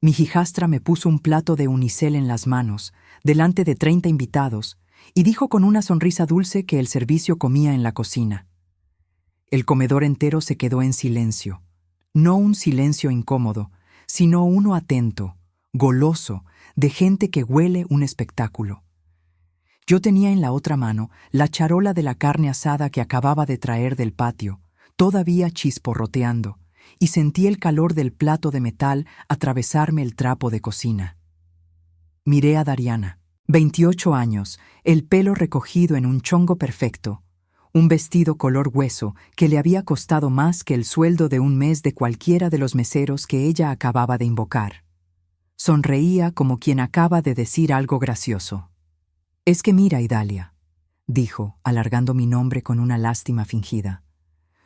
Mi hijastra me puso un plato de unicel en las manos, delante de 30 invitados, y dijo con una sonrisa dulce que el servicio comía en la cocina. El comedor entero se quedó en silencio. No un silencio incómodo, sino uno atento, goloso, de gente que huele un espectáculo. Yo tenía en la otra mano la charola de la carne asada que acababa de traer del patio, todavía chisporroteando, y sentí el calor del plato de metal atravesarme el trapo de cocina. Miré a Dariana, 28 años, el pelo recogido en un chongo perfecto, un vestido color hueso que le había costado más que el sueldo de un mes de cualquiera de los meseros que ella acababa de invocar. Sonreía como quien acaba de decir algo gracioso. «Es que mira, Idalia», dijo, alargando mi nombre con una lástima fingida.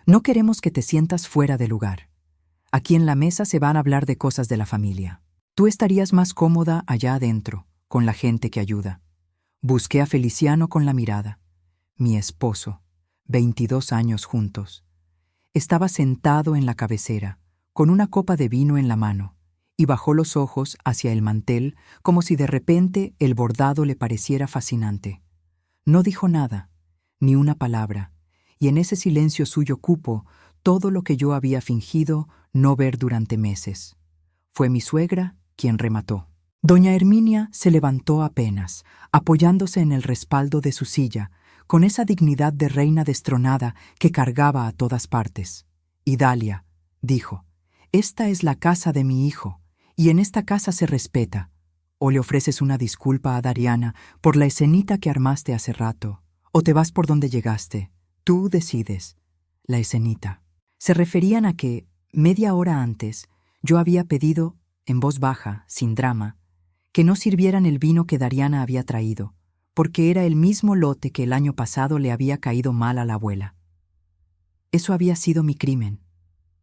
«No queremos que te sientas fuera de lugar. Aquí en la mesa se van a hablar de cosas de la familia. Tú estarías más cómoda allá adentro, con la gente que ayuda». Busqué a Feliciano con la mirada. Mi esposo, 22 años juntos. Estaba sentado en la cabecera, con una copa de vino en la mano, y bajó los ojos hacia el mantel como si de repente el bordado le pareciera fascinante. No dijo nada, ni una palabra, y en ese silencio suyo cupo todo lo que yo había fingido no ver durante meses. Fue mi suegra quien remató. Doña Herminia se levantó apenas, apoyándose en el respaldo de su silla, con esa dignidad de reina destronada que cargaba a todas partes. «Idalia», dijo, «esta es la casa de mi hijo, y en esta casa se respeta. O le ofreces una disculpa a Dariana por la escenita que armaste hace rato, o te vas por donde llegaste. Tú decides». La escenita. Se referían a que, media hora antes, yo había pedido, en voz baja, sin drama, que no sirvieran el vino que Dariana había traído, porque era el mismo lote que el año pasado le había caído mal a la abuela. Eso había sido mi crimen,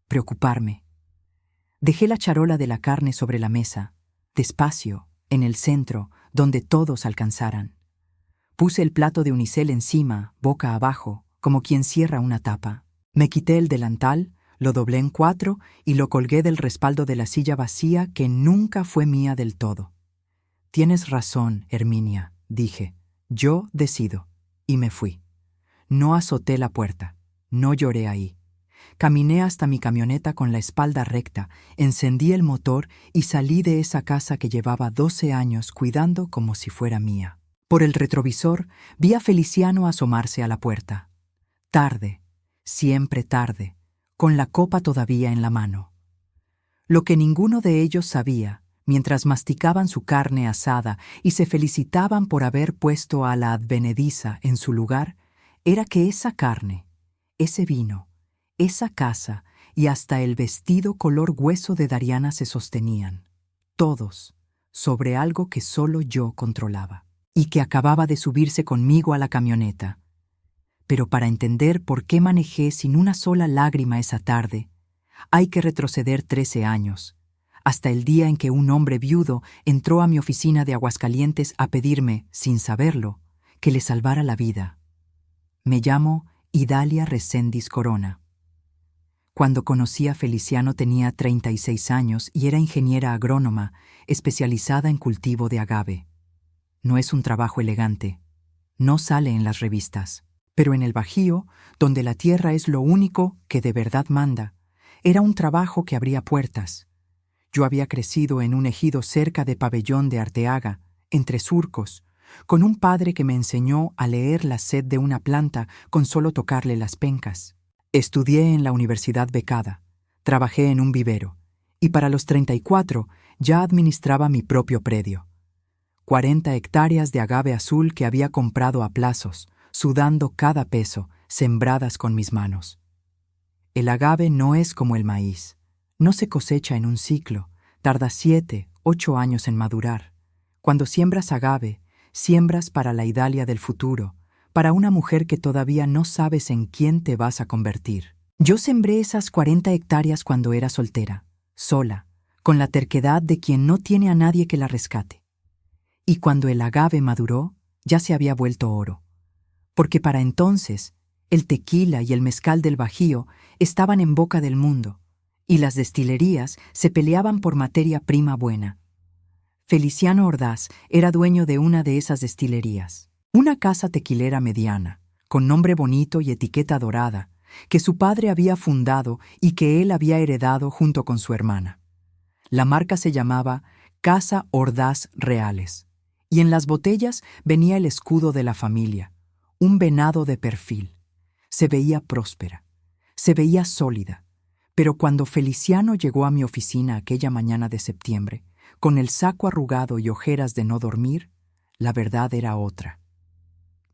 preocuparme. Dejé la charola de la carne sobre la mesa, despacio, en el centro, donde todos alcanzaran. Puse el plato de unicel encima, boca abajo, como quien cierra una tapa. Me quité el delantal, lo doblé en 4 y lo colgué del respaldo de la silla vacía que nunca fue mía del todo. «Tienes razón, Herminia», dije. «Yo decido». Y me fui. No azoté la puerta. No lloré ahí. Caminé hasta mi camioneta con la espalda recta, encendí el motor y salí de esa casa que llevaba 12 años cuidando como si fuera mía. Por el retrovisor vi a Feliciano asomarse a la puerta. Tarde, siempre tarde, con la copa todavía en la mano. Lo que ninguno de ellos sabía, mientras masticaban su carne asada y se felicitaban por haber puesto a la advenediza en su lugar, era que esa carne, ese vino, esa casa y hasta el vestido color hueso de Dariana se sostenían, todos, sobre algo que solo yo controlaba, y que acababa de subirse conmigo a la camioneta. Pero para entender por qué manejé sin una sola lágrima esa tarde, hay que retroceder 13 años, hasta el día en que un hombre viudo entró a mi oficina de Aguascalientes a pedirme, sin saberlo, que le salvara la vida. Me llamo Idalia Reséndiz Corona. Cuando conocí a Feliciano tenía 36 años y era ingeniera agrónoma, especializada en cultivo de agave. No es un trabajo elegante, no sale en las revistas, pero en el Bajío, donde la tierra es lo único que de verdad manda, era un trabajo que abría puertas. Yo había crecido en un ejido cerca de Pabellón de Arteaga, entre surcos, con un padre que me enseñó a leer la sed de una planta con solo tocarle las pencas. Estudié en la Universidad becada, trabajé en un vivero, y para los 34 ya administraba mi propio predio. 40 hectáreas de agave azul que había comprado a plazos, sudando cada peso, sembradas con mis manos. El agave no es como el maíz. No se cosecha en un ciclo, tarda 7, 8 años en madurar. Cuando siembras agave, siembras para la Idalia del futuro, para una mujer que todavía no sabes en quién te vas a convertir. Yo sembré esas 40 hectáreas cuando era soltera, sola, con la terquedad de quien no tiene a nadie que la rescate. Y cuando el agave maduró, ya se había vuelto oro. Porque para entonces, el tequila y el mezcal del Bajío estaban en boca del mundo, y las destilerías se peleaban por materia prima buena. Feliciano Ordaz era dueño de una de esas destilerías, una casa tequilera mediana, con nombre bonito y etiqueta dorada, que su padre había fundado y que él había heredado junto con su hermana. La marca se llamaba Casa Ordaz Reales, y en las botellas venía el escudo de la familia, un venado de perfil. Se veía próspera, se veía sólida, pero cuando Feliciano llegó a mi oficina aquella mañana de septiembre, con el saco arrugado y ojeras de no dormir, la verdad era otra.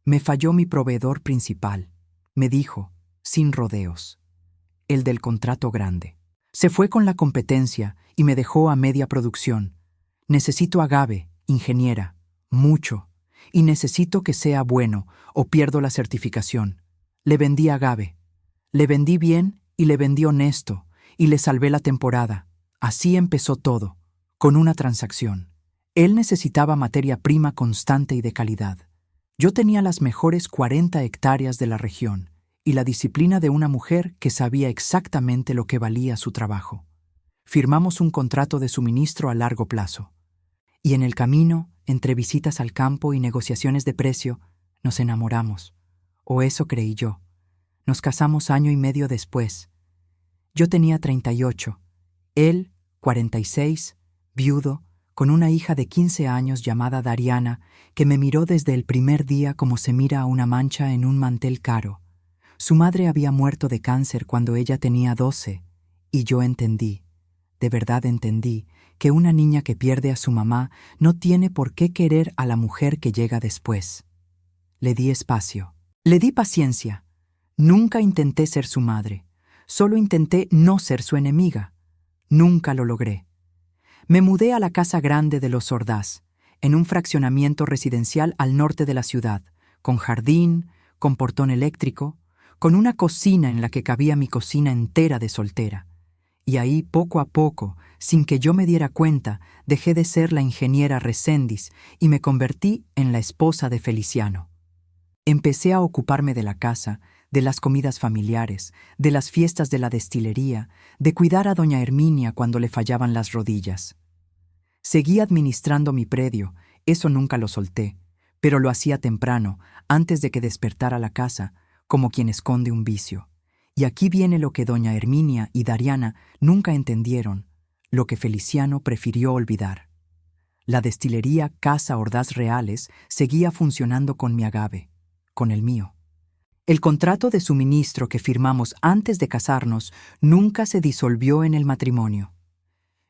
Me falló mi proveedor principal, me dijo, sin rodeos, el del contrato grande. Se fue con la competencia y me dejó a media producción. Necesito agave, ingeniera, mucho, y necesito que sea bueno o pierdo la certificación. Le vendí agave, le vendí bien y le vendí honesto, y le salvé la temporada. Así empezó todo, con una transacción. Él necesitaba materia prima constante y de calidad. Yo tenía las mejores 40 hectáreas de la región y la disciplina de una mujer que sabía exactamente lo que valía su trabajo. Firmamos un contrato de suministro a largo plazo. Y en el camino, entre visitas al campo y negociaciones de precio, nos enamoramos. O eso creí yo. Nos casamos año y medio después. Yo tenía 38, él 46, viudo, con una hija de 15 años llamada Dariana, que me miró desde el primer día como se mira a una mancha en un mantel caro. Su madre había muerto de cáncer cuando ella tenía 12, y yo entendí, de verdad entendí, que una niña que pierde a su mamá no tiene por qué querer a la mujer que llega después. Le di espacio, le di paciencia. Nunca intenté ser su madre, solo intenté no ser su enemiga. Nunca lo logré. Me mudé a la casa grande de los Ordaz, en un fraccionamiento residencial al norte de la ciudad, con jardín, con portón eléctrico, con una cocina en la que cabía mi cocina entera de soltera. Y ahí, poco a poco, sin que yo me diera cuenta, dejé de ser la ingeniera Reséndiz y me convertí en la esposa de Feliciano. Empecé a ocuparme de la casa, de las comidas familiares, de las fiestas de la destilería, de cuidar a doña Herminia cuando le fallaban las rodillas. Seguí administrando mi predio, eso nunca lo solté, pero lo hacía temprano, antes de que despertara la casa, como quien esconde un vicio. Y aquí viene lo que doña Herminia y Dariana nunca entendieron, lo que Feliciano prefirió olvidar. La destilería Casa Ordaz Reales seguía funcionando con mi agave, con el mío. El contrato de suministro que firmamos antes de casarnos nunca se disolvió en el matrimonio.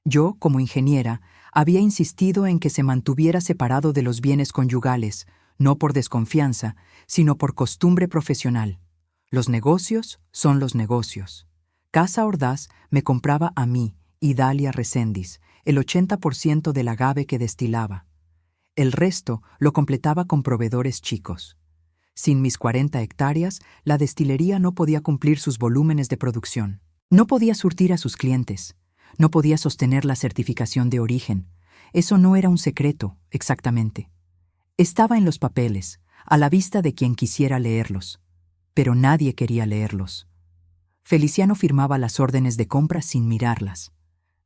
Yo, como ingeniera, había insistido en que se mantuviera separado de los bienes conyugales, no por desconfianza, sino por costumbre profesional. Los negocios son los negocios. Casa Ordaz me compraba a mí y Dalia Reséndiz el 80% del agave que destilaba. El resto lo completaba con proveedores chicos. Sin mis 40 hectáreas, la destilería no podía cumplir sus volúmenes de producción. No podía surtir a sus clientes. No podía sostener la certificación de origen. Eso no era un secreto, exactamente. Estaba en los papeles, a la vista de quien quisiera leerlos. Pero nadie quería leerlos. Feliciano firmaba las órdenes de compra sin mirarlas.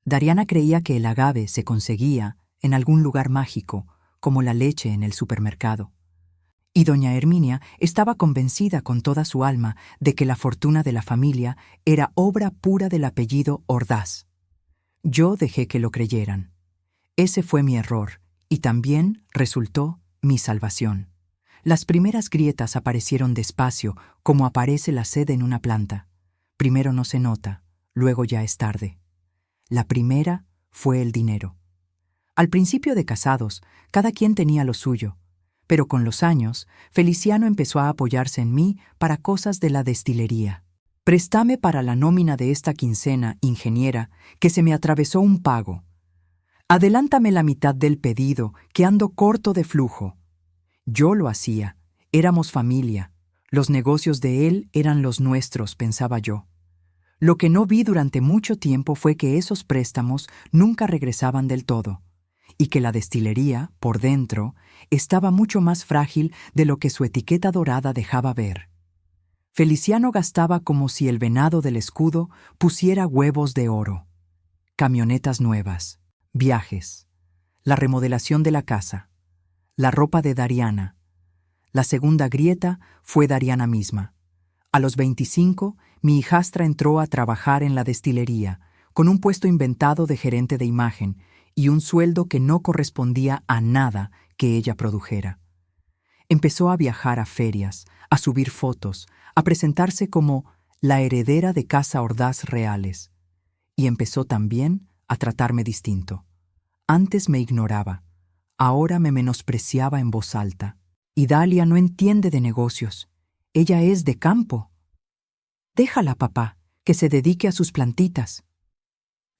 Dariana creía que el agave se conseguía en algún lugar mágico, como la leche en el supermercado. Y doña Herminia estaba convencida con toda su alma de que la fortuna de la familia era obra pura del apellido Ordaz. Yo dejé que lo creyeran. Ese fue mi error, y también resultó mi salvación. Las primeras grietas aparecieron despacio, como aparece la sed en una planta. Primero no se nota, luego ya es tarde. La primera fue el dinero. Al principio de casados, cada quien tenía lo suyo. Pero con los años, Feliciano empezó a apoyarse en mí para cosas de la destilería. Préstame para la nómina de esta quincena, ingeniera, que se me atravesó un pago. Adelántame la mitad del pedido, que ando corto de flujo. Yo lo hacía, éramos familia. Los negocios de él eran los nuestros, pensaba yo. Lo que no vi durante mucho tiempo fue que esos préstamos nunca regresaban del todo, y que la destilería, por dentro, estaba mucho más frágil de lo que su etiqueta dorada dejaba ver. Feliciano gastaba como si el venado del escudo pusiera huevos de oro. Camionetas nuevas, viajes, la remodelación de la casa, la ropa de Dariana. La segunda grieta fue Dariana misma. A los 25, mi hijastra entró a trabajar en la destilería, con un puesto inventado de gerente de imagen y un sueldo que no correspondía a nada que ella produjera. Empezó a viajar a ferias, a subir fotos, a presentarse como la heredera de Casa Ordaz Reales. Y empezó también a tratarme distinto. Antes me ignoraba, ahora me menospreciaba en voz alta. Idalia no entiende de negocios. Ella es de campo. Déjala, papá, que se dedique a sus plantitas.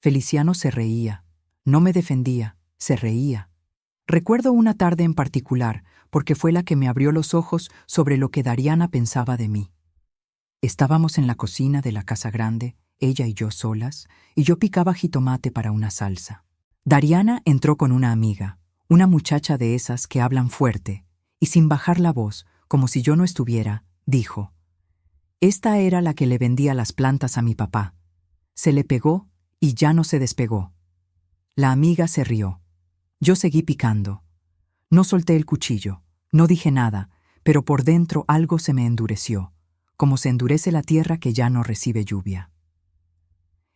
Feliciano se reía. No me defendía, se reía. Recuerdo una tarde en particular, porque fue la que me abrió los ojos sobre lo que Dariana pensaba de mí. Estábamos en la cocina de la casa grande, ella y yo solas, y yo picaba jitomate para una salsa. Dariana entró con una amiga, una muchacha de esas que hablan fuerte, y sin bajar la voz, como si yo no estuviera, dijo: «Esta era la que le vendía las plantas a mi papá. Se le pegó y ya no se despegó». La amiga se rió. Yo seguí picando. No solté el cuchillo, no dije nada, pero por dentro algo se me endureció, como se endurece la tierra que ya no recibe lluvia.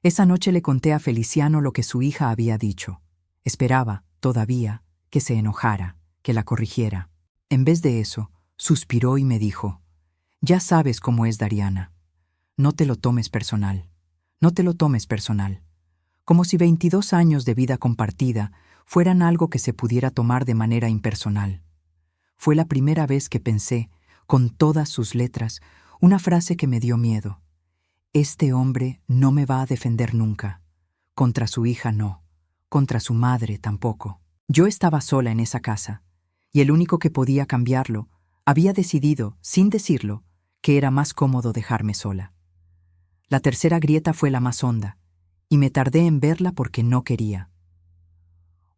Esa noche le conté a Feliciano lo que su hija había dicho. Esperaba, todavía, que se enojara, que la corrigiera. En vez de eso, suspiró y me dijo: «Ya sabes cómo es Dariana. No te lo tomes personal. No te lo tomes personal». Como si 22 años de vida compartida fueran algo que se pudiera tomar de manera impersonal. Fue la primera vez que pensé, con todas sus letras, una frase que me dio miedo. Este hombre no me va a defender nunca. Contra su hija no. Contra su madre tampoco. Yo estaba sola en esa casa, y el único que podía cambiarlo había decidido, sin decirlo, que era más cómodo dejarme sola. La tercera grieta fue la más honda, y me tardé en verla porque no quería.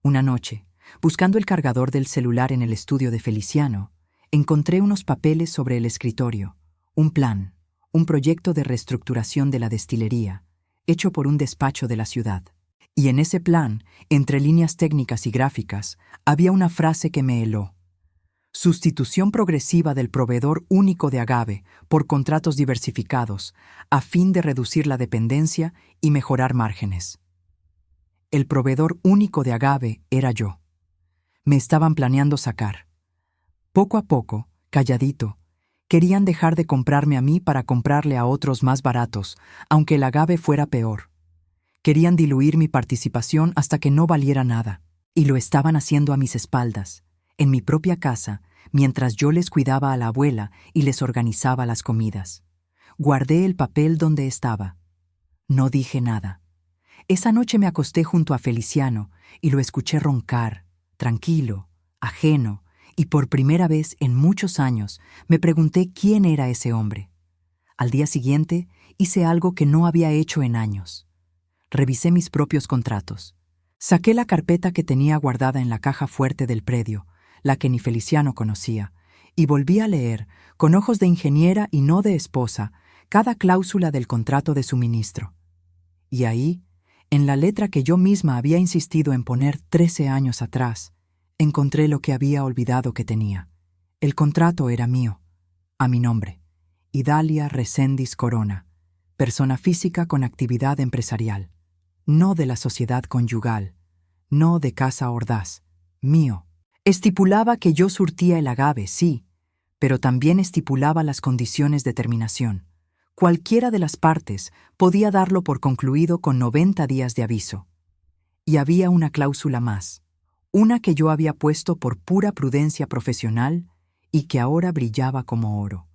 Una noche, buscando el cargador del celular en el estudio de Feliciano, encontré unos papeles sobre el escritorio, un plan, un proyecto de reestructuración de la destilería, hecho por un despacho de la ciudad. Y en ese plan, entre líneas técnicas y gráficas, había una frase que me heló: sustitución progresiva del proveedor único de agave por contratos diversificados, a fin de reducir la dependencia y mejorar márgenes. El proveedor único de agave era yo. Me estaban planeando sacar. Poco a poco, calladito, querían dejar de comprarme a mí para comprarle a otros más baratos, aunque el agave fuera peor. Querían diluir mi participación hasta que no valiera nada, y lo estaban haciendo a mis espaldas, en mi propia casa, mientras yo les cuidaba a la abuela y les organizaba las comidas. Guardé el papel donde estaba. No dije nada. Esa noche me acosté junto a Feliciano y lo escuché roncar, tranquilo, ajeno, y por primera vez en muchos años me pregunté quién era ese hombre. Al día siguiente hice algo que no había hecho en años. Revisé mis propios contratos. Saqué la carpeta que tenía guardada en la caja fuerte del predio, la que ni Feliciano conocía, y volví a leer, con ojos de ingeniera y no de esposa, cada cláusula del contrato de suministro. Y ahí, en la letra que yo misma había insistido en poner 13 años atrás, encontré lo que había olvidado que tenía. El contrato era mío, a mi nombre: Idalia Reséndiz Corona, persona física con actividad empresarial. No de la sociedad conyugal, no de Casa Ordaz, mío. Estipulaba que yo surtía el agave, sí, pero también estipulaba las condiciones de terminación. Cualquiera de las partes podía darlo por concluido con 90 días de aviso. Y había una cláusula más, una que yo había puesto por pura prudencia profesional y que ahora brillaba como oro.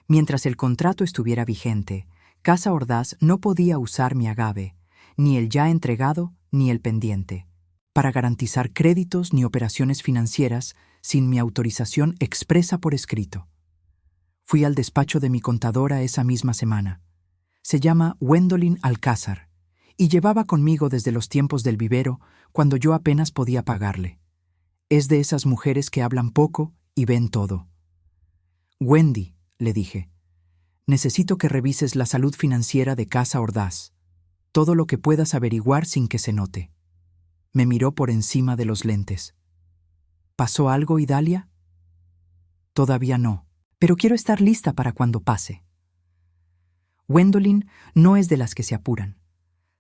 Mientras el contrato estuviera vigente, Casa Ordaz no podía usar mi agave, ni el ya entregado ni el pendiente, para garantizar créditos ni operaciones financieras sin mi autorización expresa por escrito. Fui al despacho de mi contadora esa misma semana. Se llama Gwendolyn Alcázar, y llevaba conmigo desde los tiempos del vivero, cuando yo apenas podía pagarle. Es de esas mujeres que hablan poco y ven todo. «Wendy», le dije, Necesito que revises la salud financiera de Casa Ordaz. Todo lo que puedas averiguar sin que se note. Me miró por encima de los lentes. ¿Pasó algo, Idalia? Todavía no, pero quiero estar lista para cuando pase. Gwendolyn no es de las que se apuran.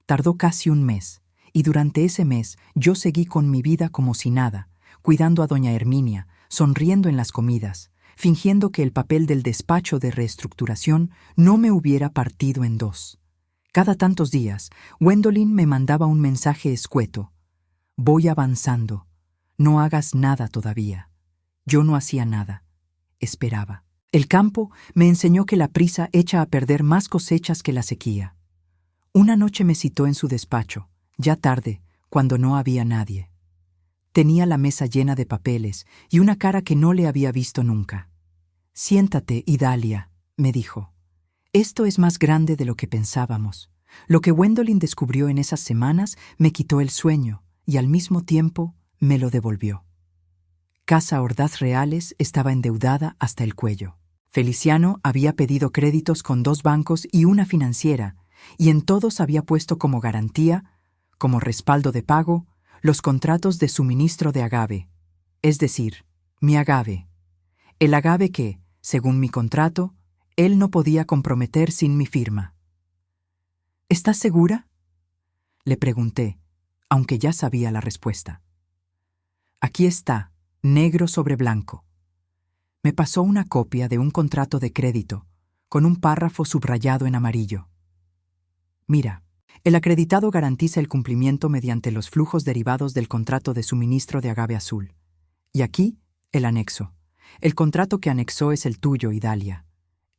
Tardó casi un mes, y durante ese mes yo seguí con mi vida como si nada, cuidando a doña Herminia, sonriendo en las comidas, fingiendo que el papel del despacho de reestructuración no me hubiera partido en dos. Cada tantos días, Gwendolyn me mandaba un mensaje escueto. Voy avanzando. No hagas nada todavía. Yo no hacía nada. Esperaba. El campo me enseñó que la prisa echa a perder más cosechas que la sequía. Una noche me citó en su despacho, ya tarde, cuando no había nadie. Tenía la mesa llena de papeles y una cara que no le había visto nunca. «Siéntate, Idalia», me dijo. «Esto es más grande de lo que pensábamos. Lo que Gwendolyn descubrió en esas semanas me quitó el sueño y al mismo tiempo me lo devolvió». Casa Ordaz Reales estaba endeudada hasta el cuello. Feliciano había pedido créditos con 2 bancos y una financiera, y en todos había puesto como garantía, como respaldo de pago, los contratos de suministro de agave, es decir, mi agave. El agave que, según mi contrato, él no podía comprometer sin mi firma. ¿Estás segura?, le pregunté, aunque ya sabía la respuesta. Aquí está, negro sobre blanco. Me pasó una copia de un contrato de crédito, con un párrafo subrayado en amarillo. Mira, el acreditado garantiza el cumplimiento mediante los flujos derivados del contrato de suministro de agave azul. Y aquí, el anexo. El contrato que anexó es el tuyo, Idalia,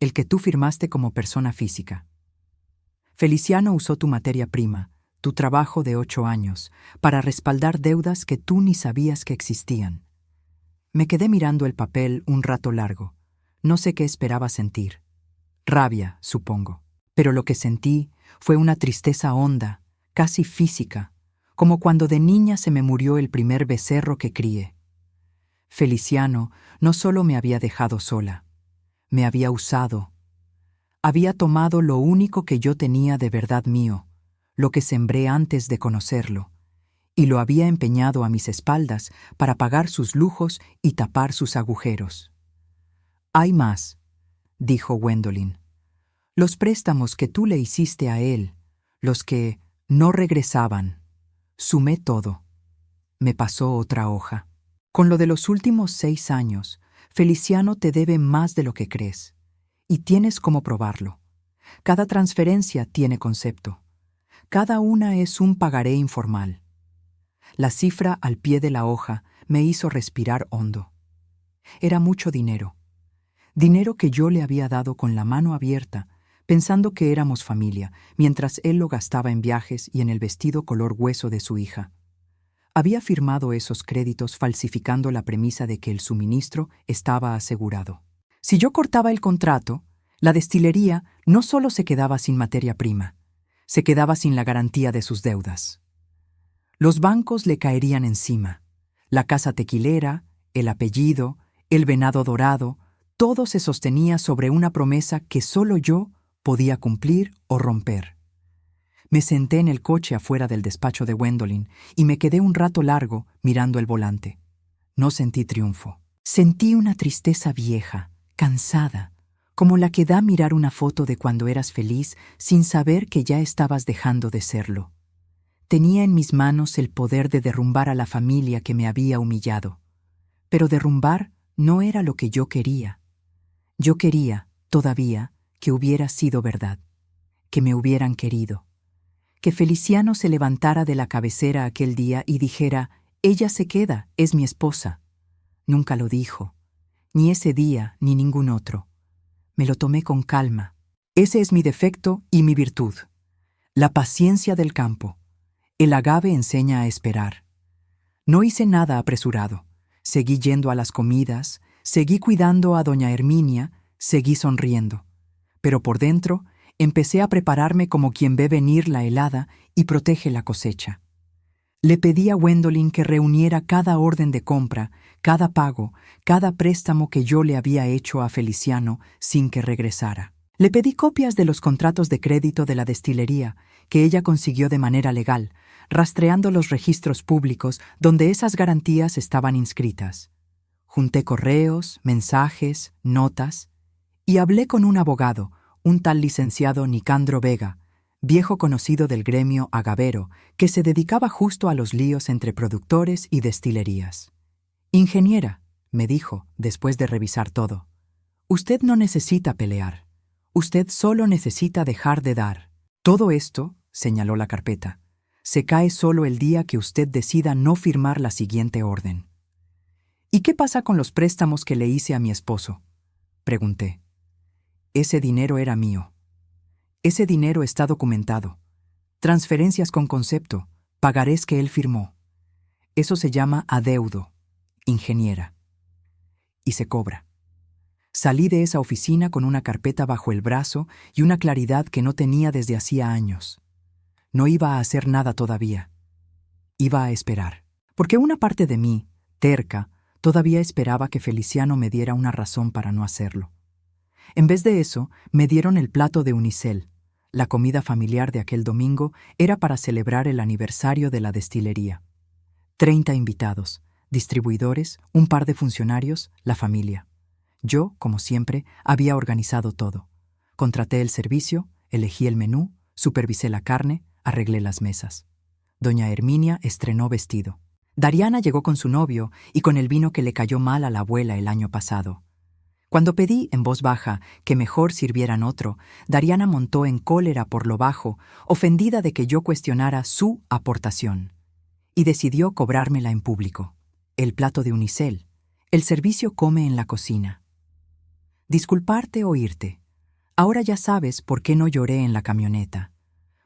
el que tú firmaste como persona física. Feliciano usó tu materia prima, tu trabajo de 8 años, para respaldar deudas que tú ni sabías que existían. Me quedé mirando el papel un rato largo. No sé qué esperaba sentir. Rabia, supongo. Pero lo que sentí fue una tristeza honda, casi física, como cuando de niña se me murió el primer becerro que crié. Feliciano no solo me había dejado sola, me había usado. Había tomado lo único que yo tenía de verdad mío, lo que sembré antes de conocerlo, y lo había empeñado a mis espaldas para pagar sus lujos y tapar sus agujeros. «Hay más», dijo Gwendolyn. «Los préstamos que tú le hiciste a él, los que no regresaban. Sumé todo». Me pasó otra hoja. «Con lo de los últimos 6 años, Feliciano te debe más de lo que crees. Y tienes cómo probarlo. Cada transferencia tiene concepto. Cada una es un pagaré informal». La cifra al pie de la hoja me hizo respirar hondo. Era mucho dinero. Dinero que yo le había dado con la mano abierta, pensando que éramos familia, mientras él lo gastaba en viajes y en el vestido color hueso de su hija. Había firmado esos créditos falsificando la premisa de que el suministro estaba asegurado. Si yo cortaba el contrato, la destilería no solo se quedaba sin materia prima, se quedaba sin la garantía de sus deudas. Los bancos le caerían encima. La casa tequilera, el apellido, el venado dorado, todo se sostenía sobre una promesa que solo yo podía cumplir o romper. Me senté en el coche afuera del despacho de Gwendolyn y me quedé un rato largo mirando el volante. No sentí triunfo. Sentí una tristeza vieja, cansada, como la que da mirar una foto de cuando eras feliz sin saber que ya estabas dejando de serlo. Tenía en mis manos el poder de derrumbar a la familia que me había humillado. Pero derrumbar no era lo que yo quería. Yo quería, todavía, que hubiera sido verdad, que me hubieran querido, que Feliciano se levantara de la cabecera aquel día y dijera, «Ella se queda, es mi esposa». Nunca lo dijo, ni ese día ni ningún otro. Me lo tomé con calma. Ese es mi defecto y mi virtud. La paciencia del campo. El agave enseña a esperar. No hice nada apresurado. Seguí yendo a las comidas, seguí cuidando a doña Herminia, seguí sonriendo. Pero por dentro empecé a prepararme como quien ve venir la helada y protege la cosecha. Le pedí a Gwendolyn que reuniera cada orden de compra, cada pago, cada préstamo que yo le había hecho a Feliciano sin que regresara. Le pedí copias de los contratos de crédito de la destilería, que ella consiguió de manera legal, rastreando los registros públicos donde esas garantías estaban inscritas. Junté correos, mensajes, notas, y hablé con un abogado, un tal licenciado Nicandro Vega, viejo conocido del gremio agavero, que se dedicaba justo a los líos entre productores y destilerías. «Ingeniera», me dijo, después de revisar todo, «usted no necesita pelear. Usted solo necesita dejar de dar. Todo esto», señaló la carpeta, «se cae solo el día que usted decida no firmar la siguiente orden». «¿Y qué pasa con los préstamos que le hice a mi esposo?», pregunté. «Ese dinero era mío. Ese dinero está documentado. Transferencias con concepto, pagarés que él firmó. Eso se llama adeudo, ingeniera. Y se cobra». Salí de esa oficina con una carpeta bajo el brazo y una claridad que no tenía desde hacía años. No iba a hacer nada todavía. Iba a esperar. Porque una parte de mí, terca, todavía esperaba que Feliciano me diera una razón para no hacerlo. En vez de eso, me dieron el plato de unicel. La comida familiar de aquel domingo era para celebrar el aniversario de la destilería. 30 invitados, distribuidores, un par de funcionarios, la familia. Yo, como siempre, había organizado todo. Contraté el servicio, elegí el menú, supervisé la carne, arreglé las mesas. Doña Herminia estrenó vestido. Dariana llegó con su novio y con el vino que le cayó mal a la abuela el año pasado. Cuando pedí, en voz baja, que mejor sirvieran otro, Dariana montó en cólera por lo bajo, ofendida de que yo cuestionara su aportación, y decidió cobrármela en público. El plato de unicel. El servicio come en la cocina. Disculparte o irte. Ahora ya sabes por qué no lloré en la camioneta.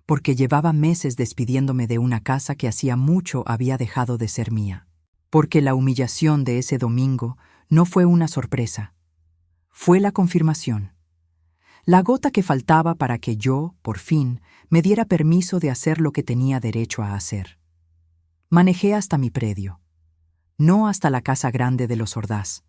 Porque llevaba meses despidiéndome de una casa que hacía mucho había dejado de ser mía. Porque la humillación de ese domingo no fue una sorpresa. Fue la confirmación. La gota que faltaba para que yo, por fin, me diera permiso de hacer lo que tenía derecho a hacer. Manejé hasta mi predio. No hasta la casa grande de los Ordaz.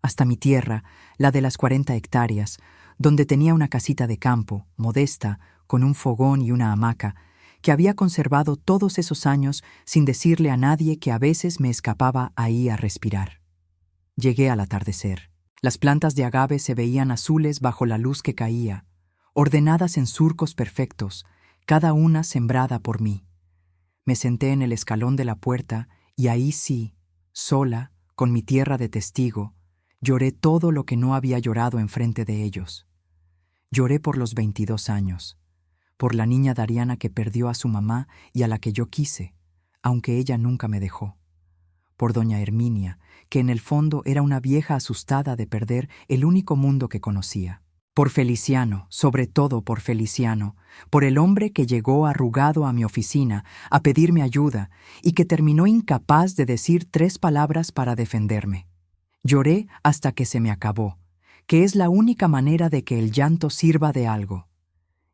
Hasta mi tierra, la de las 40 hectáreas, donde tenía una casita de campo, modesta, con un fogón y una hamaca, que había conservado todos esos años sin decirle a nadie que a veces me escapaba ahí a respirar. Llegué al atardecer. Las plantas de agave se veían azules bajo la luz que caía, ordenadas en surcos perfectos, cada una sembrada por mí. Me senté en el escalón de la puerta y ahí sí, sola, con mi tierra de testigo, lloré todo lo que no había llorado enfrente de ellos. Lloré por los 22 años, por la niña Dariana que perdió a su mamá y a la que yo quise, aunque ella nunca me dejó. Por doña Herminia, que en el fondo era una vieja asustada de perder el único mundo que conocía. Por Feliciano, sobre todo por Feliciano, por el hombre que llegó arrugado a mi oficina a pedirme ayuda y que terminó incapaz de decir 3 palabras para defenderme. Lloré hasta que se me acabó, que es la única manera de que el llanto sirva de algo.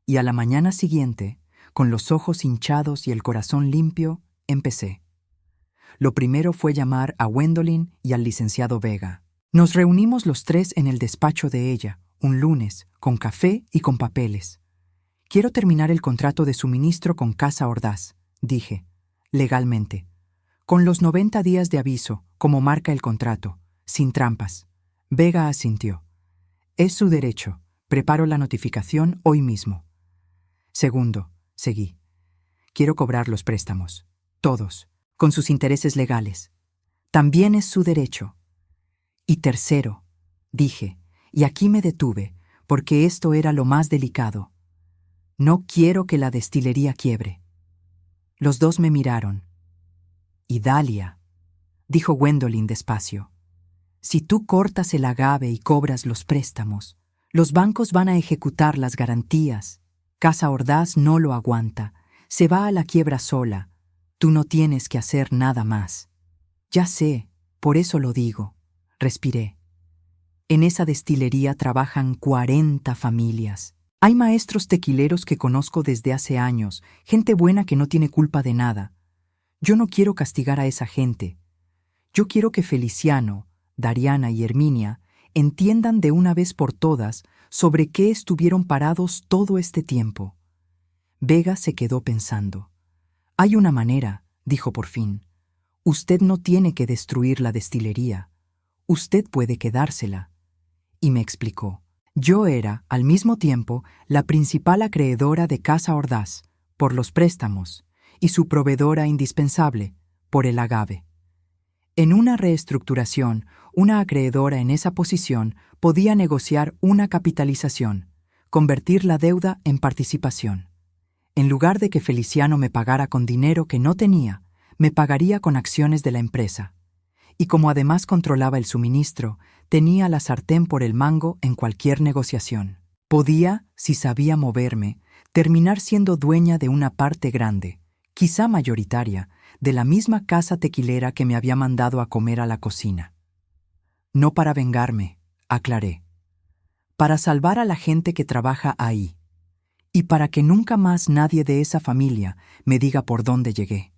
Y a la mañana siguiente, con los ojos hinchados y el corazón limpio, empecé. Lo primero fue llamar a Gwendolyn y al licenciado Vega. Nos reunimos los 3 en el despacho de ella, un lunes, con café y con papeles. «Quiero terminar el contrato de suministro con Casa Ordaz», dije, legalmente, con los 90 días de aviso, como marca el contrato, sin trampas. Vega asintió. «Es su derecho. Preparo la notificación hoy mismo». Segundo, seguí. «Quiero cobrar los préstamos. Todos, con sus intereses legales. También es su derecho». Y tercero, dije, y aquí me detuve, porque esto era lo más delicado. «No quiero que la destilería quiebre». Los 2 me miraron. «Y Dalia», dijo Gwendolyn despacio, «si tú cortas el agave y cobras los préstamos, los bancos van a ejecutar las garantías. Casa Ordaz no lo aguanta, se va a la quiebra sola. Tú no tienes que hacer nada más». «Ya sé, por eso lo digo», respiré. «En esa destilería trabajan 40 familias. Hay maestros tequileros que conozco desde hace años, gente buena que no tiene culpa de nada. Yo no quiero castigar a esa gente. Yo quiero que Feliciano, Dariana y Herminia entiendan de una vez por todas ¿Sobre qué estuvieron parados todo este tiempo? Vega se quedó pensando. Hay una manera, dijo por fin. Usted no tiene que destruir la destilería. Usted puede quedársela. Y me explicó. Yo era, al mismo tiempo, la principal acreedora de Casa Ordaz, por los préstamos, y su proveedora indispensable, por el agave. En una reestructuración, una acreedora en esa posición podía negociar una capitalización, convertir la deuda en participación. En lugar de que Feliciano me pagara con dinero que no tenía, me pagaría con acciones de la empresa. Y como además controlaba el suministro, tenía la sartén por el mango en cualquier negociación. Podía, si sabía moverme, terminar siendo dueña de una parte grande, quizá mayoritaria, de la misma casa tequilera que me había mandado a comer a la cocina. No para vengarme, aclaré. Para salvar a la gente que trabaja ahí. Y para que nunca más nadie de esa familia me diga por dónde llegué.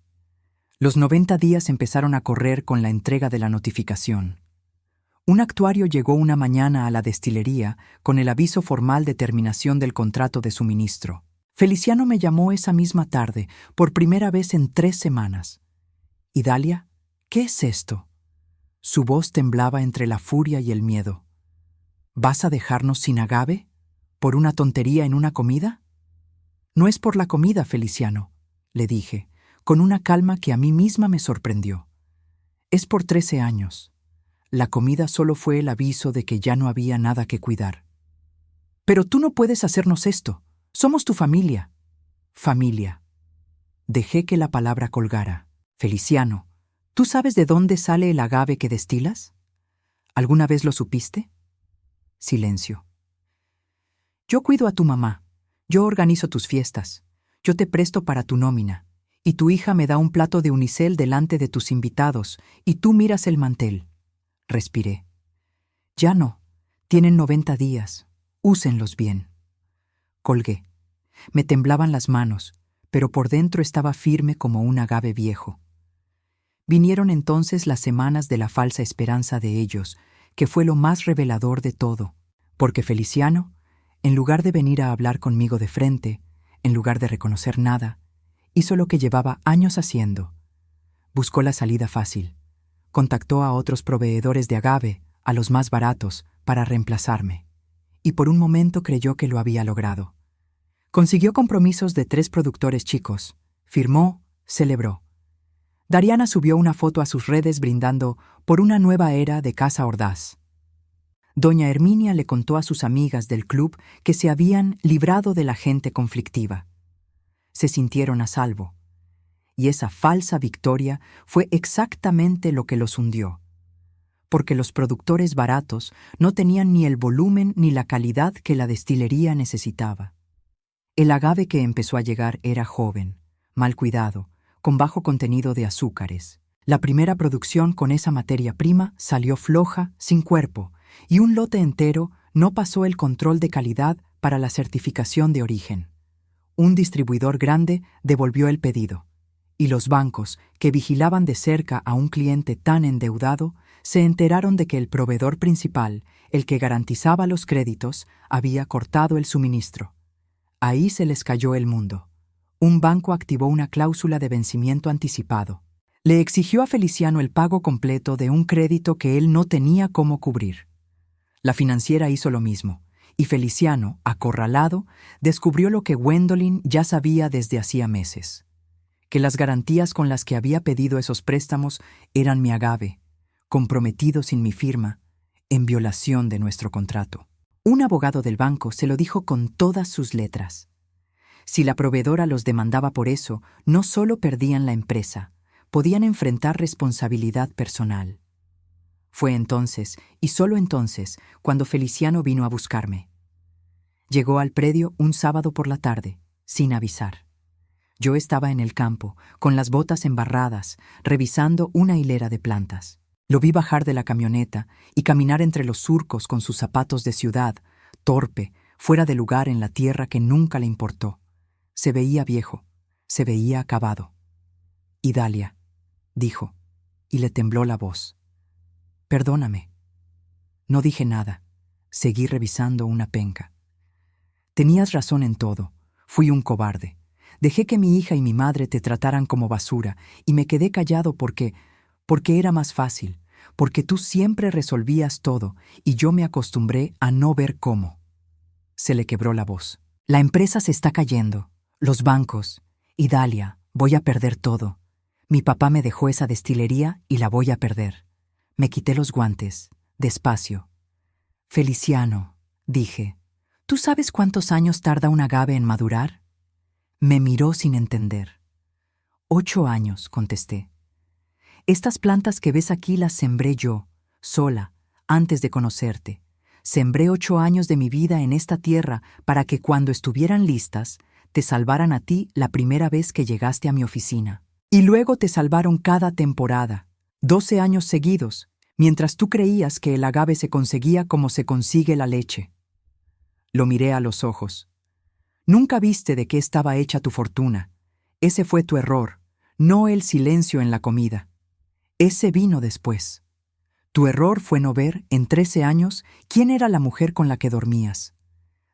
Los 90 días empezaron a correr con la entrega de la notificación. Un actuario llegó una mañana a la destilería con el aviso formal de terminación del contrato de suministro. Feliciano me llamó esa misma tarde, por primera vez en 3 semanas. «Idalia, ¿qué es esto?» Su voz temblaba entre la furia y el miedo. «¿Vas a dejarnos sin agave? ¿Por una tontería en una comida?» «No es por la comida, Feliciano», le dije, con una calma que a mí misma me sorprendió. «Es por 13 años. La comida solo fue el aviso de que ya no había nada que cuidar». «Pero tú no puedes hacernos esto. Somos tu familia». «Familia». Dejé que la palabra colgara. «Feliciano, ¿tú sabes de dónde sale el agave que destilas? ¿Alguna vez lo supiste?» Silencio. «Yo cuido a tu mamá. Yo organizo tus fiestas. Yo te presto para tu nómina. Y tu hija me da un plato de unicel delante de tus invitados, y tú miras el mantel». Respiré. «Ya no. Tienen 90 días. Úsenlos bien». Colgué. Me temblaban las manos, pero por dentro estaba firme como un agave viejo. Vinieron entonces las semanas de la falsa esperanza de ellos, que fue lo más revelador de todo, porque Feliciano, en lugar de venir a hablar conmigo de frente, en lugar de reconocer nada, hizo lo que llevaba años haciendo. Buscó la salida fácil. Contactó a otros proveedores de agave, a los más baratos, para reemplazarme. Y por un momento creyó que lo había logrado. Consiguió compromisos de 3 productores chicos. Firmó, celebró. Dariana subió una foto a sus redes brindando por una nueva era de Casa Ordaz. Doña Herminia le contó a sus amigas del club que se habían librado de la gente conflictiva. Se sintieron a salvo. Y esa falsa victoria fue exactamente lo que los hundió. Porque los productores baratos no tenían ni el volumen ni la calidad que la destilería necesitaba. El agave que empezó a llegar era joven, mal cuidado, con bajo contenido de azúcares. La primera producción con esa materia prima salió floja, sin cuerpo, y un lote entero no pasó el control de calidad para la certificación de origen. Un distribuidor grande devolvió el pedido, y los bancos, que vigilaban de cerca a un cliente tan endeudado, se enteraron de que el proveedor principal, el que garantizaba los créditos, había cortado el suministro. Ahí se les cayó el mundo. Un banco activó una cláusula de vencimiento anticipado. Le exigió a Feliciano el pago completo de un crédito que él no tenía cómo cubrir. La financiera hizo lo mismo, y Feliciano, acorralado, descubrió lo que Gwendolyn ya sabía desde hacía meses: que las garantías con las que había pedido esos préstamos eran mi agave, comprometido sin mi firma, en violación de nuestro contrato. Un abogado del banco se lo dijo con todas sus letras. Si la proveedora los demandaba por eso, no solo perdían la empresa, podían enfrentar responsabilidad personal. Fue entonces, y solo entonces, cuando Feliciano vino a buscarme. Llegó al predio un sábado por la tarde, sin avisar. Yo estaba en el campo, con las botas embarradas, revisando una hilera de plantas. Lo vi bajar de la camioneta y caminar entre los surcos con sus zapatos de ciudad, torpe, fuera de lugar en la tierra que nunca le importó. Se veía viejo, se veía acabado. «Idalia», dijo, y le tembló la voz. «Perdóname». No dije nada. Seguí revisando una penca. Tenías razón en todo. Fui un cobarde. Dejé que mi hija y mi madre te trataran como basura y me quedé callado porque era más fácil, porque tú siempre resolvías todo y yo me acostumbré a no ver cómo. Se le quebró la voz. La empresa se está cayendo. Los bancos. Idalia, voy a perder todo. Mi papá me dejó esa destilería y la voy a perder. Me quité los guantes, despacio. Feliciano, dije, ¿tú sabes cuántos años tarda un agave en madurar? Me miró sin entender. 8 años, contesté. Estas plantas que ves aquí las sembré yo, sola, antes de conocerte. Sembré 8 años de mi vida en esta tierra para que cuando estuvieran listas, te salvaran a ti la primera vez que llegaste a mi oficina. Y luego te salvaron cada temporada, 12 años seguidos, mientras tú creías que el agave se conseguía como se consigue la leche. Lo miré a los ojos. Nunca viste de qué estaba hecha tu fortuna. Ese fue tu error, no el silencio en la comida. Ese vino después. Tu error fue no ver, en 13 años, quién era la mujer con la que dormías.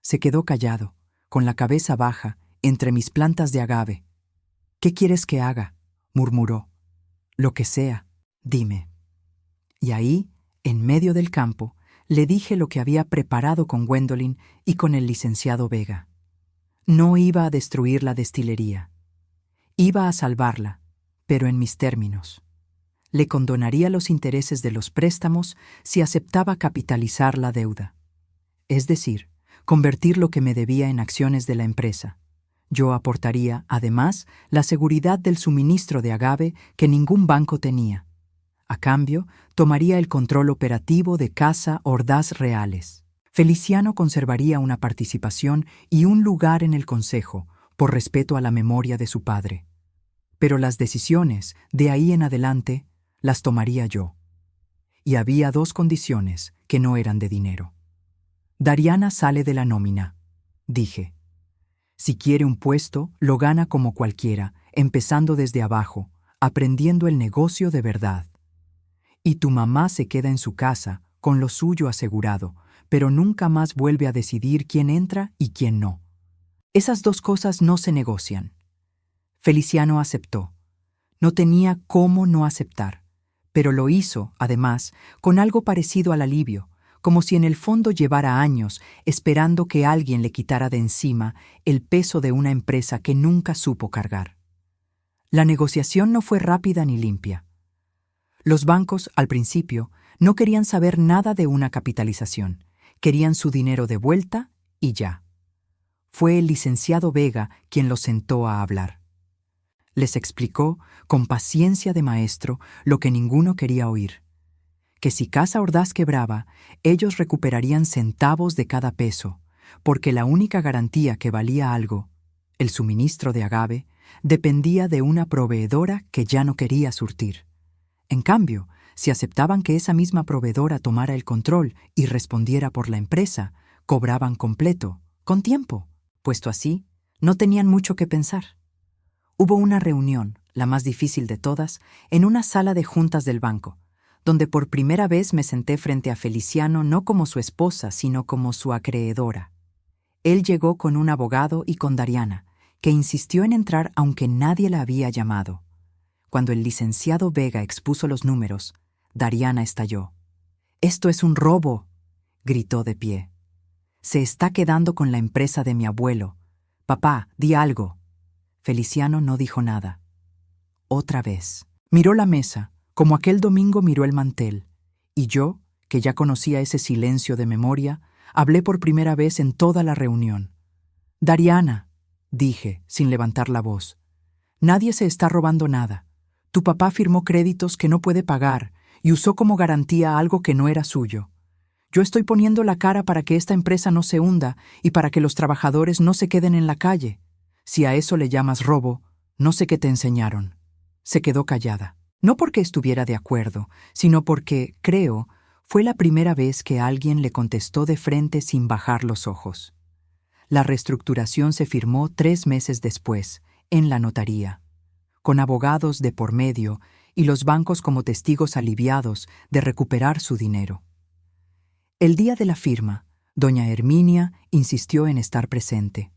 Se quedó callado, con la cabeza baja, entre mis plantas de agave. ¿Qué quieres que haga?, murmuró. Lo que sea, dime. Y ahí, en medio del campo, le dije lo que había preparado con Gwendolyn y con el licenciado Vega. No iba a destruir la destilería. Iba a salvarla, pero en mis términos. Le condonaría los intereses de los préstamos si aceptaba capitalizar la deuda. Es decir, convertir lo que me debía en acciones de la empresa. Yo aportaría, además, la seguridad del suministro de agave que ningún banco tenía. A cambio, tomaría el control operativo de Casa Ordaz Reales. Feliciano conservaría una participación y un lugar en el consejo, por respeto a la memoria de su padre. Pero las decisiones, de ahí en adelante, las tomaría yo. Y había 2 condiciones que no eran de dinero. Dariana sale de la nómina, dije. Si quiere un puesto, lo gana como cualquiera, empezando desde abajo, aprendiendo el negocio de verdad. Y tu mamá se queda en su casa, con lo suyo asegurado, pero nunca más vuelve a decidir quién entra y quién no. Esas 2 cosas no se negocian. Feliciano aceptó. No tenía cómo no aceptar, pero lo hizo, además, con algo parecido al alivio, como si en el fondo llevara años esperando que alguien le quitara de encima el peso de una empresa que nunca supo cargar. La negociación no fue rápida ni limpia. Los bancos, al principio, no querían saber nada de una capitalización. Querían su dinero de vuelta y ya. Fue el licenciado Vega quien los sentó a hablar. Les explicó, con paciencia de maestro, lo que ninguno quería oír. Que si Casa Ordaz quebraba, ellos recuperarían centavos de cada peso, porque la única garantía que valía algo, el suministro de agave, dependía de una proveedora que ya no quería surtir. En cambio, si aceptaban que esa misma proveedora tomara el control y respondiera por la empresa, cobraban completo, con tiempo, puesto así, no tenían mucho que pensar. Hubo una reunión, la más difícil de todas, en una sala de juntas del banco, donde por primera vez me senté frente a Feliciano no como su esposa, sino como su acreedora. Él llegó con un abogado y con Dariana, que insistió en entrar aunque nadie la había llamado. Cuando el licenciado Vega expuso los números, Dariana estalló. «¡Esto es un robo!», gritó de pie. «Se está quedando con la empresa de mi abuelo. Papá, di algo». Feliciano no dijo nada. Otra vez. Miró la mesa, como aquel domingo miró el mantel, y yo, que ya conocía ese silencio de memoria, hablé por primera vez en toda la reunión. «Dariana», dije, sin levantar la voz, «nadie se está robando nada. Tu papá firmó créditos que no puede pagar y usó como garantía algo que no era suyo. Yo estoy poniendo la cara para que esta empresa no se hunda y para que los trabajadores no se queden en la calle. Si a eso le llamas robo, no sé qué te enseñaron». Se quedó callada. No porque estuviera de acuerdo, sino porque, creo, fue la primera vez que alguien le contestó de frente sin bajar los ojos. La reestructuración se firmó 3 meses después, en la notaría, con abogados de por medio y los bancos como testigos aliviados de recuperar su dinero. El día de la firma, Doña Herminia insistió en estar presente.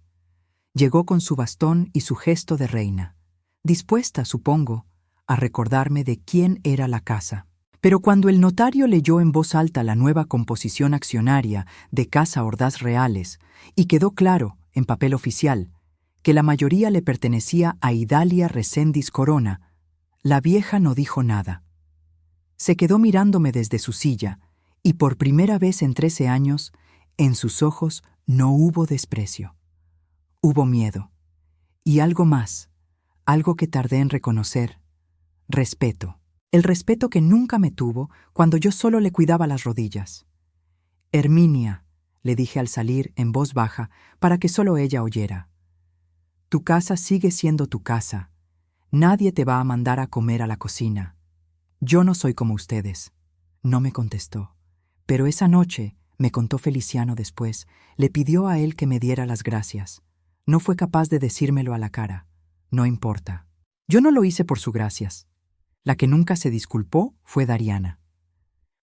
Llegó con su bastón y su gesto de reina, dispuesta, supongo, a recordarme de quién era la casa. Pero cuando el notario leyó en voz alta la nueva composición accionaria de Casa Ordaz Reales y quedó claro, en papel oficial, que la mayoría le pertenecía a Idalia Reséndiz Corona, la vieja no dijo nada. Se quedó mirándome desde su silla y por primera vez en 13 años, en sus ojos no hubo desprecio. Hubo miedo. Y algo más, algo que tardé en reconocer, respeto. El respeto que nunca me tuvo cuando yo solo le cuidaba las rodillas. Herminia, le dije al salir en voz baja para que solo ella oyera. Tu casa sigue siendo tu casa. Nadie te va a mandar a comer a la cocina. Yo no soy como ustedes. No me contestó. Pero esa noche, me contó Feliciano después, le pidió a él que me diera las gracias. No fue capaz de decírmelo a la cara. No importa. Yo no lo hice por sus gracias. La que nunca se disculpó fue Dariana.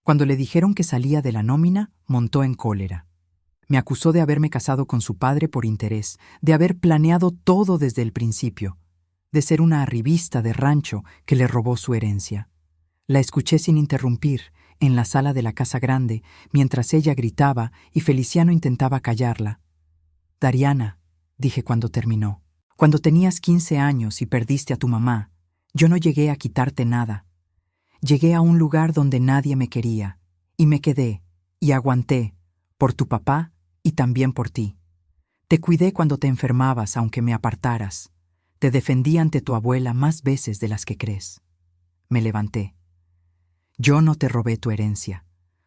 Cuando le dijeron que salía de la nómina, montó en cólera. Me acusó de haberme casado con su padre por interés, de haber planeado todo desde el principio, de ser una arribista de rancho que le robó su herencia. La escuché sin interrumpir, en la sala de la casa grande, mientras ella gritaba y Feliciano intentaba callarla. Dariana, dije cuando terminó, cuando tenías 15 años y perdiste a tu mamá, yo no llegué a quitarte nada. Llegué a un lugar donde nadie me quería, y me quedé, y aguanté, por tu papá y también por ti. Te cuidé cuando te enfermabas, aunque me apartaras. Te defendí ante tu abuela más veces de las que crees. Me levanté. Yo no te robé tu herencia.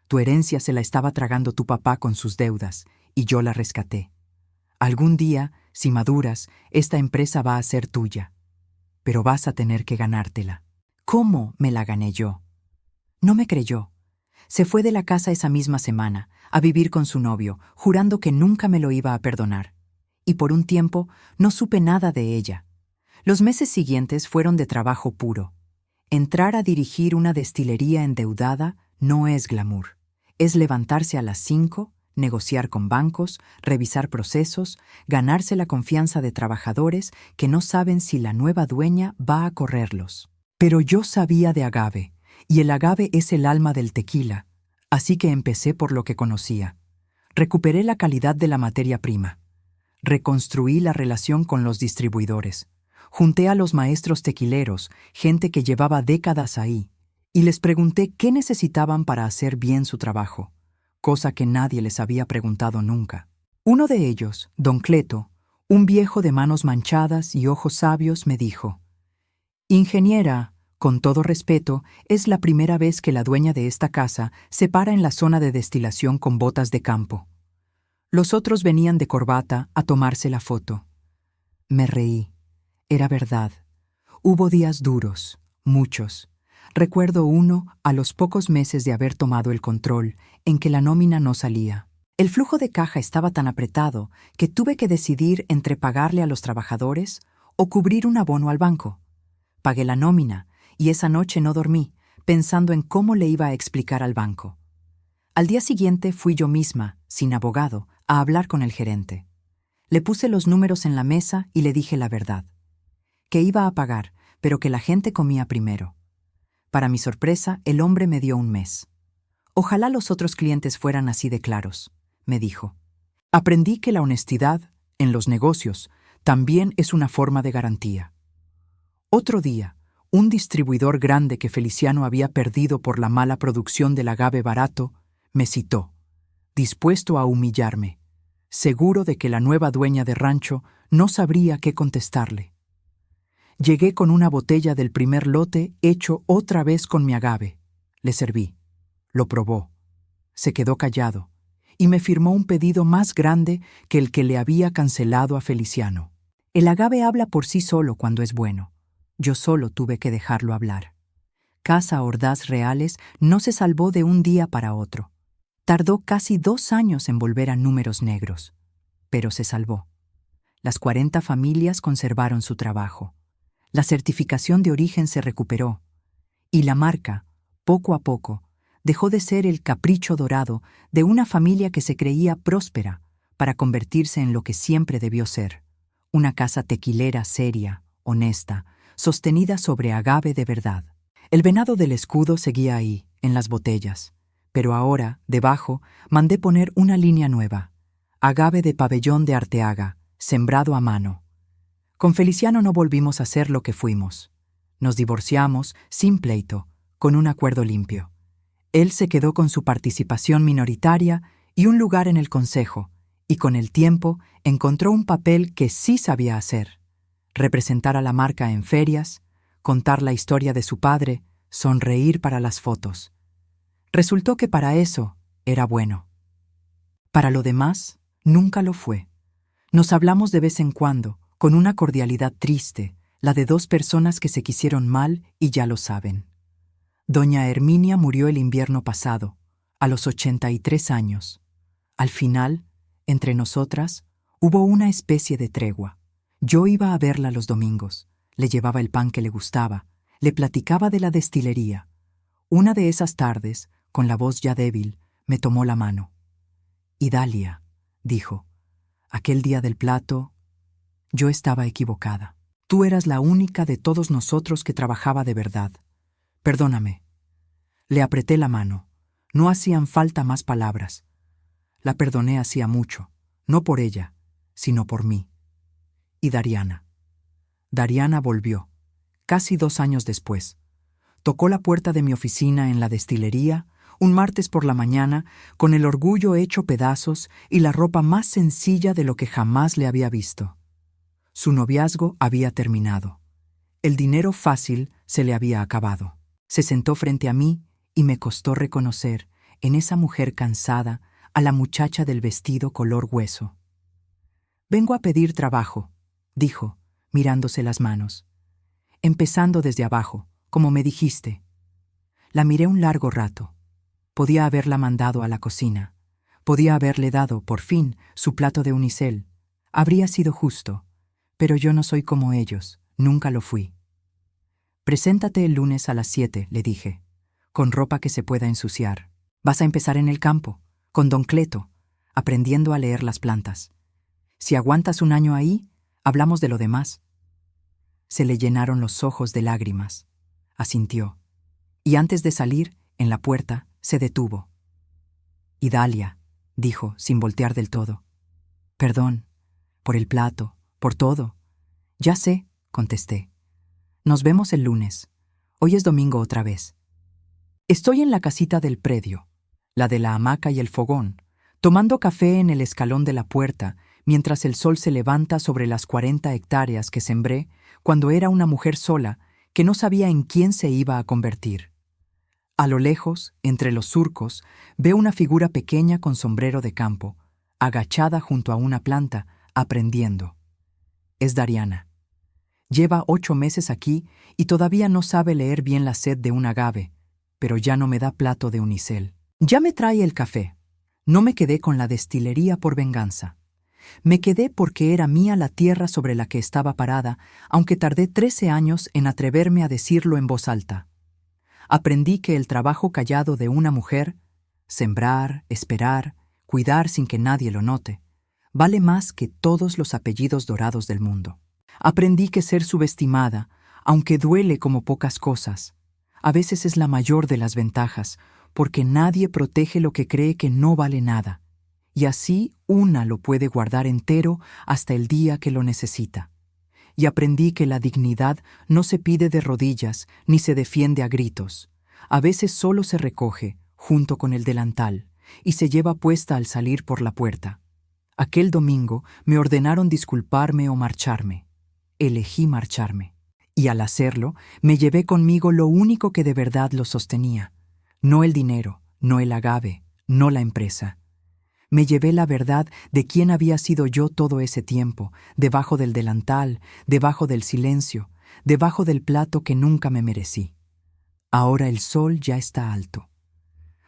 Tu herencia se la estaba tragando tu papá con sus deudas, y yo la rescaté. Algún día, si maduras, esta empresa va a ser tuya. Pero vas a tener que ganártela. ¿Cómo me la gané yo? No me creyó. Se fue de la casa esa misma semana, a vivir con su novio, jurando que nunca me lo iba a perdonar. Y por un tiempo no supe nada de ella. Los meses siguientes fueron de trabajo puro. Entrar a dirigir una destilería endeudada no es glamour. Es levantarse a las 5, negociar con bancos, revisar procesos, ganarse la confianza de trabajadores que no saben si la nueva dueña va a correrlos. Pero yo sabía de agave, y el agave es el alma del tequila, así que empecé por lo que conocía. Recuperé la calidad de la materia prima. Reconstruí la relación con los distribuidores. Junté a los maestros tequileros, gente que llevaba décadas ahí, y les pregunté qué necesitaban para hacer bien su trabajo, cosa que nadie les había preguntado nunca. Uno de ellos, don Cleto, un viejo de manos manchadas y ojos sabios, me dijo: «Ingeniera, con todo respeto, es la primera vez que la dueña de esta casa se para en la zona de destilación con botas de campo». Los otros venían de corbata a tomarse la foto. Me reí. Era verdad. Hubo días duros, muchos. Recuerdo uno a los pocos meses de haber tomado el control, en que la nómina no salía. El flujo de caja estaba tan apretado que tuve que decidir entre pagarle a los trabajadores o cubrir un abono al banco. Pagué la nómina y esa noche no dormí, pensando en cómo le iba a explicar al banco. Al día siguiente fui yo misma, sin abogado, a hablar con el gerente. Le puse los números en la mesa y le dije la verdad. Que iba a pagar, pero que la gente comía primero. Para mi sorpresa, el hombre me dio un mes. Ojalá los otros clientes fueran así de claros, me dijo. Aprendí que la honestidad, en los negocios, también es una forma de garantía. Otro día, un distribuidor grande que Feliciano había perdido por la mala producción del agave barato, me citó, dispuesto a humillarme, seguro de que la nueva dueña de rancho no sabría qué contestarle. Llegué con una botella del primer lote hecho otra vez con mi agave. Le serví. Lo probó. Se quedó callado y me firmó un pedido más grande que el que le había cancelado a Feliciano. El agave habla por sí solo cuando es bueno. Yo solo tuve que dejarlo hablar. Casa Ordaz Reales no se salvó de un día para otro. Tardó casi 2 años en volver a números negros, pero se salvó. Las 40 familias conservaron su trabajo. La certificación de origen se recuperó, y la marca, poco a poco, dejó de ser el capricho dorado de una familia que se creía próspera para convertirse en lo que siempre debió ser, una casa tequilera seria, honesta, sostenida sobre agave de verdad. El venado del escudo seguía ahí, en las botellas, pero ahora, debajo, mandé poner una línea nueva, agave de pabellón de Arteaga, sembrado a mano. Con Feliciano no volvimos a ser lo que fuimos. Nos divorciamos, sin pleito, con un acuerdo limpio. Él se quedó con su participación minoritaria y un lugar en el consejo, y con el tiempo encontró un papel que sí sabía hacer: representar a la marca en ferias, contar la historia de su padre, sonreír para las fotos. Resultó que para eso era bueno. Para lo demás, nunca lo fue. Nos hablamos de vez en cuando, con una cordialidad triste, la de dos personas que se quisieron mal y ya lo saben. Doña Herminia murió el invierno pasado, a los 83 años. Al final, entre nosotras, hubo una especie de tregua. Yo iba a verla los domingos, le llevaba el pan que le gustaba, le platicaba de la destilería. Una de esas tardes, con la voz ya débil, me tomó la mano. «Idalia», dijo, «aquel día del plato, yo estaba equivocada. Tú eras la única de todos nosotros que trabajaba de verdad. Perdóname». Le apreté la mano. No hacían falta más palabras. La perdoné hacía mucho, no por ella, sino por mí. Y Dariana. Dariana volvió, casi 2 años después. Tocó la puerta de mi oficina en la destilería, un martes por la mañana, con el orgullo hecho pedazos y la ropa más sencilla de lo que jamás le había visto. Su noviazgo había terminado. El dinero fácil se le había acabado. Se sentó frente a mí y me costó reconocer, en esa mujer cansada, a la muchacha del vestido color hueso. «Vengo a pedir trabajo», dijo, mirándose las manos. «Empezando desde abajo, como me dijiste». La miré un largo rato. Podía haberla mandado a la cocina. Podía haberle dado, por fin, su plato de unicel. Habría sido justo. Pero yo no soy como ellos, nunca lo fui. «Preséntate el lunes a las 7», le dije, «con ropa que se pueda ensuciar. Vas a empezar en el campo, con don Cleto, aprendiendo a leer las plantas. Si aguantas un año ahí, hablamos de lo demás». Se le llenaron los ojos de lágrimas. Asintió. Y antes de salir, en la puerta, se detuvo. «Idalia», dijo, sin voltear del todo. «Perdón, por el plato, por todo». «Ya sé», contesté. «Nos vemos el lunes. Hoy es domingo otra vez». Estoy en la casita del predio, la de la hamaca y el fogón, tomando café en el escalón de la puerta, mientras el sol se levanta sobre las 40 hectáreas que sembré cuando era una mujer sola que no sabía en quién se iba a convertir. A lo lejos, entre los surcos, veo una figura pequeña con sombrero de campo, agachada junto a una planta, aprendiendo. Es Dariana. Lleva 8 meses aquí y todavía no sabe leer bien la sed de un agave, pero ya no me da plato de unicel. Ya me trae el café. No me quedé con la destilería por venganza. Me quedé porque era mía la tierra sobre la que estaba parada, aunque tardé 13 años en atreverme a decirlo en voz alta. Aprendí que el trabajo callado de una mujer, sembrar, esperar, cuidar sin que nadie lo note, vale más que todos los apellidos dorados del mundo. Aprendí que ser subestimada, aunque duele como pocas cosas, a veces es la mayor de las ventajas, porque nadie protege lo que cree que no vale nada, y así una lo puede guardar entero hasta el día que lo necesita. Y aprendí que la dignidad no se pide de rodillas ni se defiende a gritos. A veces solo se recoge, junto con el delantal, y se lleva puesta al salir por la puerta. Aquel domingo me ordenaron disculparme o marcharme. Elegí marcharme. Y al hacerlo, me llevé conmigo lo único que de verdad lo sostenía. No el dinero, no el agave, no la empresa. Me llevé la verdad de quién había sido yo todo ese tiempo, debajo del delantal, debajo del silencio, debajo del plato que nunca me merecí. Ahora el sol ya está alto.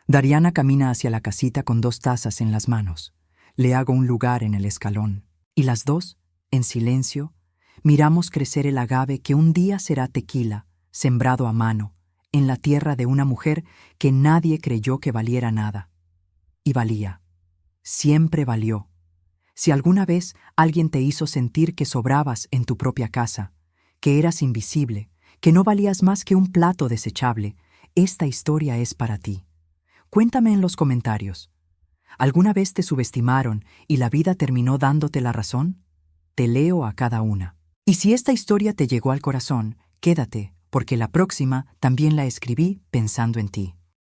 Dariana camina hacia la casita con 2 tazas en las manos. Le hago un lugar en el escalón. Y las dos, en silencio, miramos crecer el agave que un día será tequila, sembrado a mano, en la tierra de una mujer que nadie creyó que valiera nada. Y valía. Siempre valió. Si alguna vez alguien te hizo sentir que sobrabas en tu propia casa, que eras invisible, que no valías más que un plato desechable, esta historia es para ti. Cuéntame en los comentarios. ¿Alguna vez te subestimaron y la vida terminó dándote la razón? Te leo a cada una. Y si esta historia te llegó al corazón, quédate, porque la próxima también la escribí pensando en ti.